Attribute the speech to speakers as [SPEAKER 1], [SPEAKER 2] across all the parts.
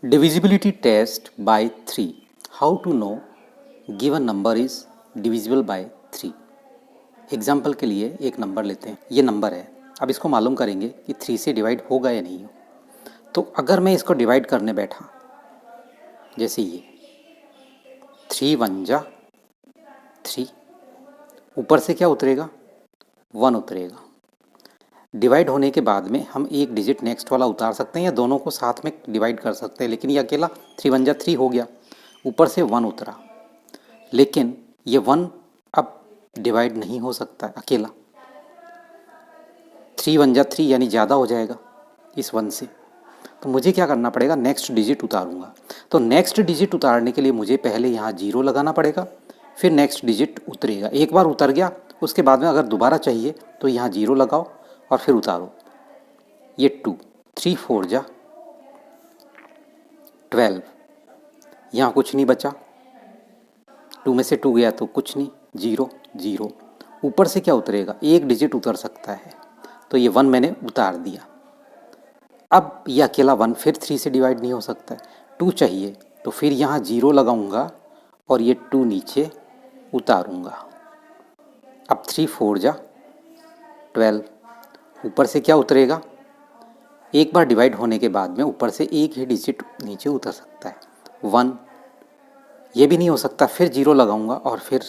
[SPEAKER 1] Divisibility test by 3. How to know given number is divisible by 3. Example के लिए एक number लेते हैं, ये नंबर है। अब इसको मालूम करेंगे कि 3 से डिवाइड होगा या नहीं हो। तो अगर मैं इसको डिवाइड करने बैठा, जैसे ये 3 1 जा 3, ऊपर से क्या उतरेगा 1 उतरेगा। डिवाइड होने के बाद में हम एक डिजिट नेक्स्ट वाला उतार सकते हैं या दोनों को साथ में डिवाइड कर सकते हैं, लेकिन ये अकेला 3 1 जा 3 हो गया, ऊपर से 1 उतरा, लेकिन ये 1 अब डिवाइड नहीं हो सकता है अकेला। 3 1 जा 3 यानी ज़्यादा हो जाएगा इस 1 से। तो मुझे क्या करना पड़ेगा, नेक्स्ट डिजिट उतारूंगा। तो नेक्स्ट डिजिट उतारने के लिए मुझे पहले यहाँ 0 लगाना पड़ेगा, फिर नेक्स्ट डिजिट उतरेगा। एक बार उतर गया, उसके बाद में अगर दोबारा चाहिए तो यहाँ 0 लगाओ और फिर उतारो। ये 2 3 4 जा 12, यहाँ कुछ नहीं बचा, 2 में से 2 गया तो कुछ नहीं, 0 0। ऊपर से क्या उतरेगा, एक डिजिट उतर सकता है, तो ये 1 मैंने उतार दिया। अब ये अकेला 1 फिर 3 से डिवाइड नहीं हो सकता है, 2 चाहिए, तो फिर यहाँ 0 लगाऊंगा और ये 2 नीचे उतारूंगा। अब 3 4 जा 12, ऊपर से क्या उतरेगा, एक बार डिवाइड होने के बाद में ऊपर से एक ही डिजिट नीचे उतर सकता है, 1। ये भी नहीं हो सकता, फिर 0 लगाऊंगा और फिर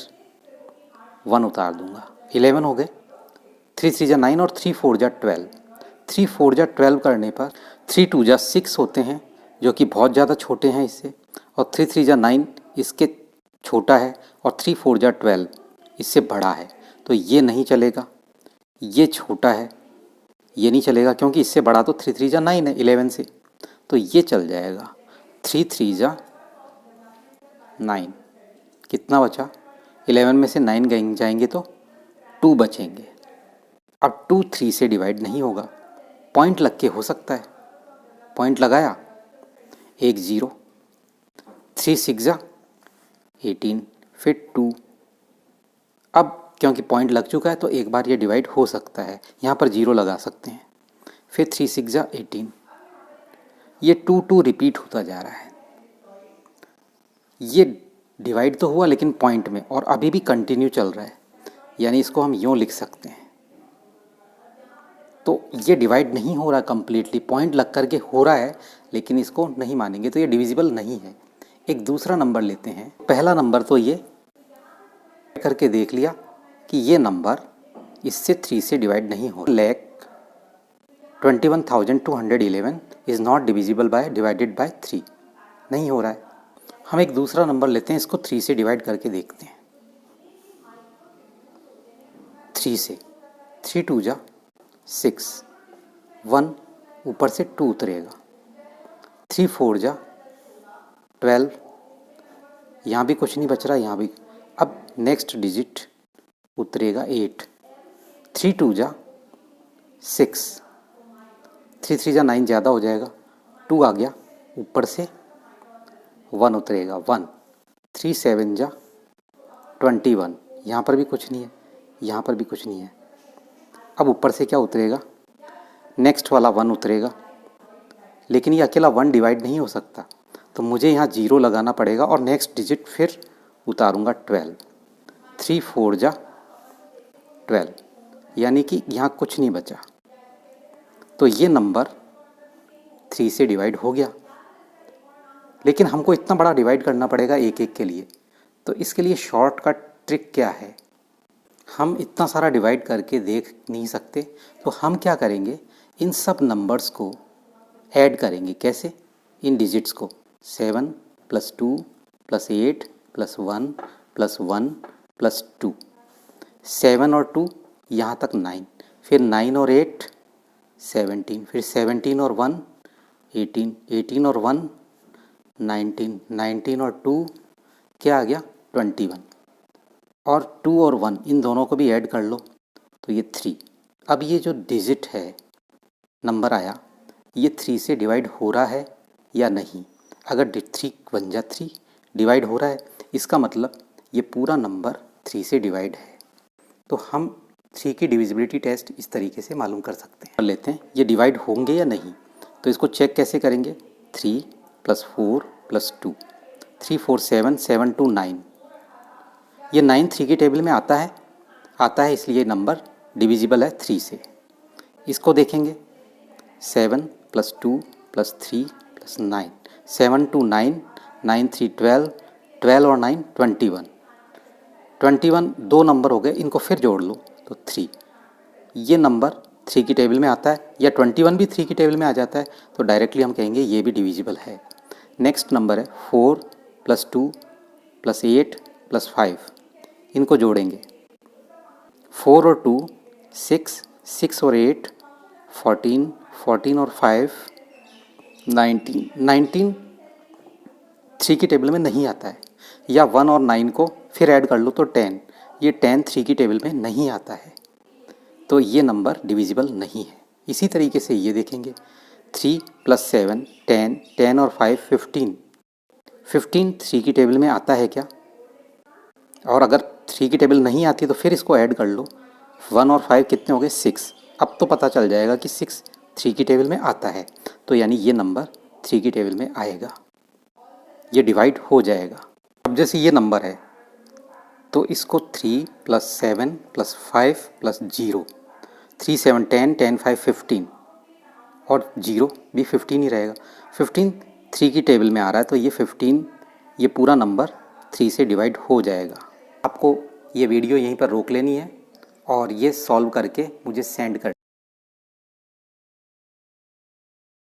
[SPEAKER 1] 1 उतार दूंगा, 11 हो गए। 3 3 जा 9 और 3 4 जा 12। 3 4 जा 12 करने पर 3 2 जा 6 होते हैं, जो कि बहुत ज़्यादा छोटे हैं इससे, और 3 3 जा 9 इसके छोटा है, और 3 4 जा 12 इससे बड़ा है। तो ये नहीं चलेगा, ये छोटा है, ये नहीं चलेगा क्योंकि इससे बड़ा तो 3 3 जा 9 है 11 से, तो ये चल जाएगा। 3 3 जा 9, कितना बचा, 11 में से 9 जाएंगे तो 2 बचेंगे। अब 2 3 से डिवाइड नहीं होगा, पॉइंट लग के हो सकता है, पॉइंट लगाया, एक 0। 3 6 जा 18, फिर 2। अब क्योंकि पॉइंट लग चुका है तो एक बार ये डिवाइड हो सकता है, यहाँ पर 0 लगा सकते हैं। फिर 3 6 जा 18, ये 2 2 रिपीट होता जा रहा है। ये डिवाइड तो हुआ लेकिन पॉइंट में, और अभी भी कंटिन्यू चल रहा है, यानी इसको हम यूँ लिख सकते हैं। तो ये डिवाइड नहीं हो रहा कम्प्लीटली, पॉइंट लग करके हो रहा है, लेकिन इसको नहीं मानेंगे, तो ये डिविजिबल नहीं है। एक दूसरा नंबर लेते हैं। पहला नंबर तो ये करके देख लिया कि ये नंबर इससे 3 से डिवाइड नहीं हो। 1,21,211 is not divisible by divided by 3, नहीं हो रहा है। हम एक दूसरा नंबर लेते हैं, इसको 3 से डिवाइड करके देखते हैं। 3 से 3 2 जा 6, 1 ऊपर से 2 उतरेगा। 3 4 जा 12, यहाँ भी कुछ नहीं बच रहा, यहाँ भी। अब नेक्स्ट डिजिट उतरेगा 8। 3 2 जा 6, 3 3 जा 9 ज़्यादा हो जाएगा, 2 आ गया, ऊपर से 1 उतरेगा, 1। 3 7 जा 21, यहाँ पर भी कुछ नहीं है, यहाँ पर भी कुछ नहीं है। अब ऊपर से क्या उतरेगा, नेक्स्ट वाला 1 उतरेगा, लेकिन ये अकेला 1 डिवाइड नहीं हो सकता, तो मुझे यहाँ 0 लगाना पड़ेगा और नेक्स्ट डिजिट फिर उतारूँगा 12। 3 4 जा 12, यानी कि यहाँ कुछ नहीं बचा, तो ये नंबर 3 से डिवाइड हो गया। लेकिन हमको इतना बड़ा डिवाइड करना पड़ेगा एक एक के लिए, तो इसके लिए शॉर्टकट ट्रिक क्या है, हम इतना सारा डिवाइड करके देख नहीं सकते, तो हम क्या करेंगे, इन सब नंबर्स को ऐड करेंगे। कैसे, इन डिजिट्स को 7 + 2 + 8 + 1 + 1 + 2, 7 और 2 यहाँ तक 9, फिर 9 और 8 17, फिर 17 और 1 18, 18 और 1 19, 19 और 2 क्या आ गया 21, और 2 और 1 इन दोनों को भी ऐड कर लो तो ये 3। अब ये जो डिजिट है, नंबर आया, ये 3 से डिवाइड हो रहा है या नहीं। अगर 3 1 जा 3 डिवाइड हो रहा है, इसका मतलब ये पूरा नंबर 3 से डिवाइड है। तो हम 3 की डिविजिबिलिटी टेस्ट इस तरीके से मालूम कर सकते हैं। कर लेते हैं ये डिवाइड होंगे या नहीं, तो इसको चेक कैसे करेंगे। 3 प्लस 4 प्लस 2, 3 4 7, 7 2 9। ये 9 3 की टेबल में आता है इसलिए नंबर डिविजिबल है 3 से। इसको देखेंगे 7 प्लस 2 प्लस 3 प्लस 9, 7 2 9, 9 3 12, 12 और 9 21। 21 दो नंबर हो गए, इनको फिर जोड़ लो तो 3। ये नंबर 3 की टेबल में आता है, या 21 भी 3 की टेबल में आ जाता है, तो डायरेक्टली हम कहेंगे ये भी डिविजिबल है। नेक्स्ट नंबर है 4 प्लस 2 प्लस 8 प्लस 5। इनको जोड़ेंगे 4 और 2 6, 6 और 8 14, 14 और 5 19, 19 3 की टेबल में नहीं आता है, या 1 और 9 को फिर ऐड कर लो तो 10। ये 10 3 की टेबल में नहीं आता है, तो ये नंबर डिविजिबल नहीं है। इसी तरीके से ये देखेंगे 3 प्लस 7 10, 10 और 5 15। 15 3 की टेबल में आता है क्या? और अगर 3 की टेबल नहीं आती तो फिर इसको ऐड कर लो, 1 और 5 कितने हो गए 6। अब तो पता चल जाएगा कि 6 3 की टेबल में आता है, तो यानी ये नंबर 3 की टेबल में आएगा, ये डिवाइड हो जाएगा। अब जैसे ये नंबर है तो इसको 3 प्लस 7 प्लस 5 प्लस 0, 3 7 10, 10 5 15 और 0 भी 15 ही रहेगा। 15 3 की टेबल में आ रहा है, तो ये 15 ये पूरा नंबर 3 से डिवाइड हो जाएगा। आपको ये वीडियो यहीं पर रोक लेनी है और ये सॉल्व करके मुझे सेंड कर